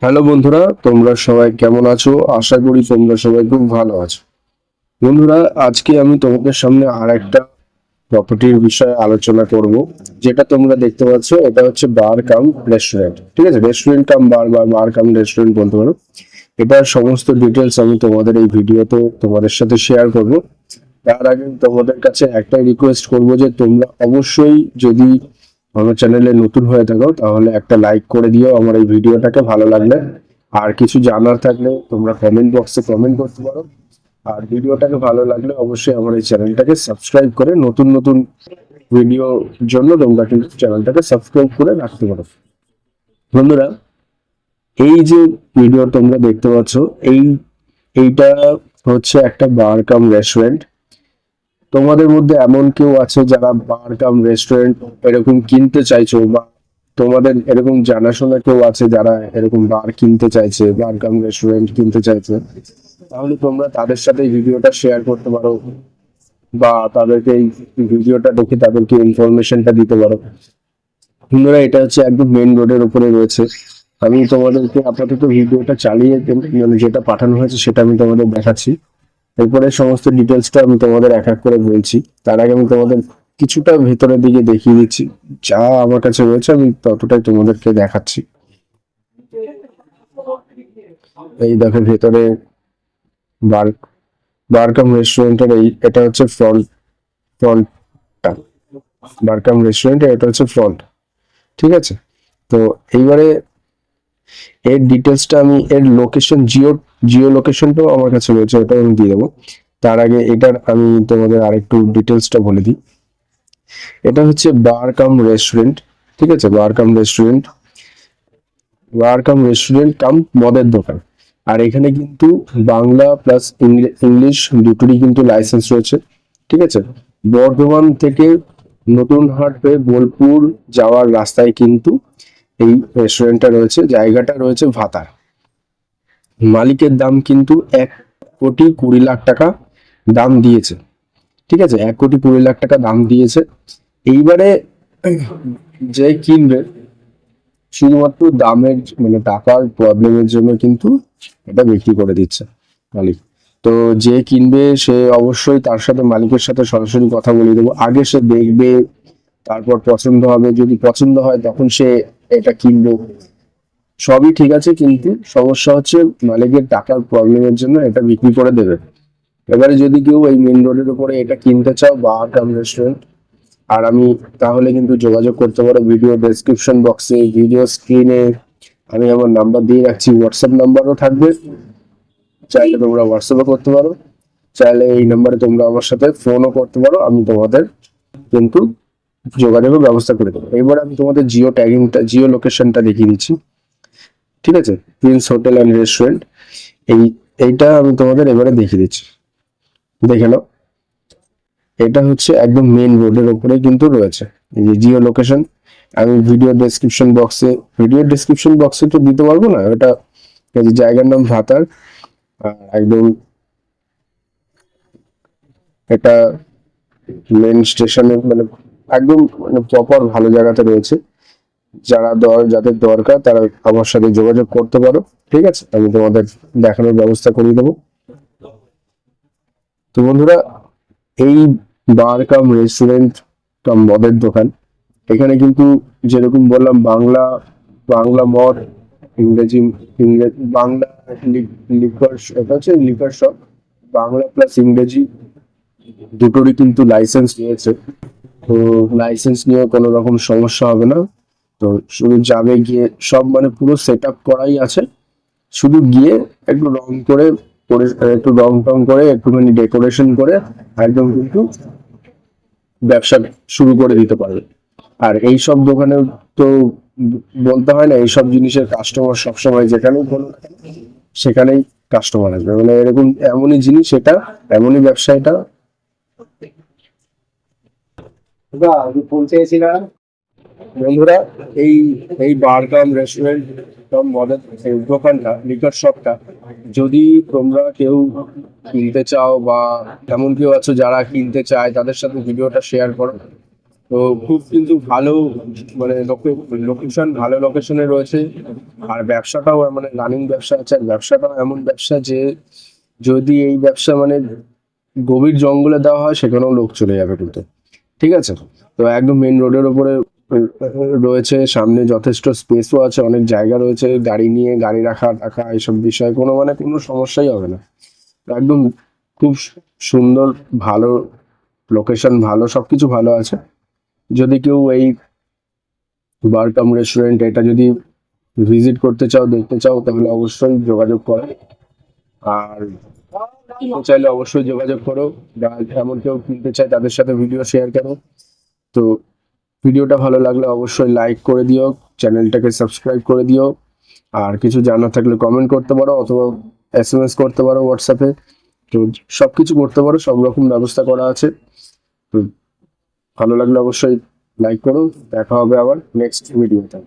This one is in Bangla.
হ্যালো বন্ধুরা, তোমরা সবাই কেমন আছো? আশা করি তোমরা সবাই খুব ভালো আছো। বন্ধুরা, আজকে আমি তোমাদের সামনে আর একটা প্রপার্টির বিষয়ে আলোচনা করব। যেটা তোমরা দেখতে পাচ্ছ, এটা হচ্ছে বার কাম রেস্টুরেন্ট। ঠিক আছে, রেস্টুরেন্ট কাম বার বা বার কাম রেস্টুরেন্ট বলতে পারো। এটার সমস্ত ডিটেলস আমি তোমাদের এই ভিডিওতে তোমাদের সাথে শেয়ার করব। তার আগে তোমাদের কাছে একটাই রিকোয়েস্ট করব যে তোমরা অবশ্যই, যদি আমার চ্যানেলে নতুন হয়ে থাকো, তাহলে একটা লাইক করে দিও আমার এই ভিডিওটাকে ভালো লাগলে। আর কিছু জানার থাকলে তোমরা কমেন্ট বক্সে কমেন্ট করতে পারো। আর ভিডিওটাকে ভালো লাগলে অবশ্যই আমার এই চ্যানেলটাকে সাবস্ক্রাইব করে নতুন নতুন ভিডিওর জন্য তোমরা কিন্তু চ্যানেলটাকে সাবস্ক্রাইব করে রাখতে পারো। বন্ধুরা, এই যে ভিডিও তোমরা দেখতে পাচ্ছ, এই এইটা হচ্ছে একটা বার কাম রেস্টুরেন্ট। তোমাদের মধ্যে এমন কেউ আছে যারা বার কাম রেস্টুরেন্ট এরকম কিনতে চাইছো, বা তোমাদের এরকম জানাশোনা কেউ আছে যারা এরকম বার কিনতে চাইছে, বার কাম রেস্টুরেন্ট কিনতে চাইছে, তাহলে তোমরা তাদের সাথে এই ভিডিওটা শেয়ার করতে পারো, বা তাদেরকে এই ভিডিওটা দেখে তাদেরকে ইনফরমেশনটা দিতে পারো। বন্ধুরা, এটা হচ্ছে একদম মেন রোডের উপরে রয়েছে। আমি তোমাদেরকে আপাতত ভিডিওটা চালিয়ে মানে যেটা পাঠানো হয়েছে সেটা আমি তোমাদের দেখাচ্ছি। এরপরে সমস্ত ডিটেলসটা আমি তোমাদের এক এক করে বলছি। তার আগে আমি তোমাদের কিছুটা ভেতরের দিকে দেখিয়ে দিচ্ছি। যা আমার কাছে রয়েছে আমি ততটাই তোমাদেরকে দেখাচ্ছি। এই দেখো ভেতরে বার বারকাম রেস্টুরেন্টের এটা হচ্ছে ফ্রন্টটা। বারকাম রেস্টুরেন্টের এটা হচ্ছে ফ্রন্ট। ঠিক আছে, তো এইবারে এর ডিটেলসটা আমি, এর লোকেশন, জিও লোকেশনটাও আমার কাছে রয়েছে, ওটাও আমি দিয়ে দেবো। তার আগে এটার আমি তোমাদের আরেকটু ডিটেলসটা বলে দিই। এটা হচ্ছে বার কাম রেস্টুরেন্ট। ঠিক আছে, বার কাম রেস্টুরেন্ট কাম মদের দোকান। আর এখানে কিন্তু বাংলা প্লাস ইংলিশ দুটোরই কিন্তু লাইসেন্স রয়েছে। ঠিক আছে, বর্ধমান থেকে নতুন হাট হয়ে বোলপুর যাওয়ার রাস্তায় কিন্তু এই রেস্টুরেন্টটা রয়েছে। জায়গাটা রয়েছে ভাতার। মালিকের দাম কিন্তু 1,20,00,000 টাকা দাম দিয়েছে। ঠিক আছে, 1,20,00,000 টাকা দাম দিয়েছে। এইবারে যে কিনবে, শুধুমাত্র দামের মানে টাকার প্রবলেমের জন্য কিন্তু এটা বিক্রি করে দিচ্ছে মালিক। তো যে কিনবে সে অবশ্যই তার সাথে, মালিকের সাথে সরাসরি কথা বলে দেবো। আগে সে দেখবে, তারপর পছন্দ হবে, যদি পছন্দ হয় তখন সে এটা কিনবে। সবই ঠিক আছে, কিন্তু সমস্যা হচ্ছে মালিকের টাকার প্রবলেমের জন্য এটা বিক্রি করে দেবে। এবারে যদি কেউ এই মেন রোডের উপরে এটা কিনতে চাও, বার কাম রেস্টুরেন্ট, আর আমি, তাহলে কিন্তু যোগাযোগ করতে পারো। ভিডিও ডেসক্রিপশন বক্সে, ভিডিও স্ক্রিনে আমি আমার নাম্বার দিয়ে রাখছি, হোয়াটসঅ্যাপ নাম্বারও থাকবে। চাইলে তোমরা হোয়াটসঅ্যাপও করতে পারো, চাইলে এই নাম্বারে তোমরা আমার সাথে ফোনও করতে পারো। আমি তোমাদের কিন্তু যোগাযোগের ব্যবস্থা করে দেবো। এবার আমি তোমাদের জিও লোকেশনটা দেখিয়ে দিচ্ছি। ঠিক আছে, প্রিন্স হোটেল অ্যান্ড রেস্টুরেন্ট, এই এইটা আমি তোমাদের এবারে দেখিয়ে দিচ্ছি, দেখে নাও। এটা হচ্ছে একদম মেন রোডের উপরে কিন্তু রয়েছে এই যে জিও লোকেশন। আমি ভিডিও ডেসক্রিপশন বক্সে তো দিতে পারবো না, এটা এই যে জায়গার নাম ভাতার। একদম এটা মেন স্টেশনের মানে একদম মানে প্রপার ভালো জায়গাতে রয়েছে। যাদের দরকার তারা আমার সাথে যোগাযোগ করতে পারো। ঠিক আছে, আমি তোমাদের দেখানোর ব্যবস্থা করে দেবো। তো বন্ধুরা, এই বার কাম রেস্টুরেন্ট কাম মদের দোকান, এখানে কিন্তু যেরকম বললাম, বাংলা বাংলা মদ, ইংরেজি বাংলা লিকার, এটা হচ্ছে লিকার শপ। বাংলা প্লাস ইংরেজি দুটোরই কিন্তু লাইসেন্স নিয়েছে। তো লাইসেন্স নিয়ে কোনো রকম সমস্যা হবে না। তো শুধু যাবে গিয়ে, সব মানে পুরো সেট আপ করাই আছে। শুধু গিয়ে একটু রং করে, একটু রং টং করে, একটুখানি ডেকোরেশন করে একদম কিন্তু ব্যবসা শুরু করে দিতে পারবে। আর এই সব দোকানে তো বলতে হয় না, এইসব জিনিসের কাস্টমার সবসময় যেখানেই বলো না কেন, সেখানেই কাস্টমার আসবে। মানে এরকম এমনই জিনিস এটা, এমনই ব্যবসা এটা। আমি ফোন চেয়েছিলাম। বন্ধুরা, এই এই বার কাম রেস্টুরেন্ট কাম মদের এই দোকানটা, লিকার শপটা, যদি তোমরা কেউ কিনতে চাও, বা এমন কেউ আছো যারা কিনতে চায়, তাদের সাথে ভিডিওটা শেয়ার করো। তো খুব কিন্তু ভালো, মানে লোকেশন, ভালো লোকেশনে রয়েছে। আর ব্যবসাটাও মানে রানিং ব্যবসা আছে, আর ব্যবসাটাও এমন ব্যবসা যে যদি এই ব্যবসা মানে গভীর জঙ্গলে দেওয়া হয় সেখানেও লোক চলে যাবে কিন্তু। ঠিক আছে, তো একদম মেন রোডের উপরে রয়েছে, সামনে যথেষ্ট স্পেসও আছে, অনেক জায়গা রয়েছে, গাড়ি নিয়ে গাড়ি রাখা টাকা এসব বিষয়ে কোনো মানে কোনো সমস্যাই হবে না। তো একদম খুব সুন্দর, ভালো লোকেশন, ভালো সবকিছু ভালো আছে। যদি কেউ এই বারকাম রেস্টুরেন্ট এটা যদি ভিজিট করতে চাও, দেখতে চাও, তাহলে অবশ্যই যোগাযোগ করো। আর কিনতে চাইলে অবশ্যই যোগাযোগ করো, বা এমন কেউ কিনতে চায় তাদের সাথে ভিডিও শেয়ার করো। তো ভিডিওটা ভালো লাগলে অবশ্যই লাইক করে দিও, চ্যানেলটাকে সাবস্ক্রাইব করে দিও। আর কিছু জানা থাকলে কমেন্ট করতে পারো, অথবা SMS করতে পারো হোয়াটসঅ্যাপে। তো সবকিছু করতে পারো, সব রকম ব্যবস্থা করা আছে। তো ভালো লাগলে অবশ্যই লাইক করো। দেখা হবে আবার নেক্সট ভিডিওতে।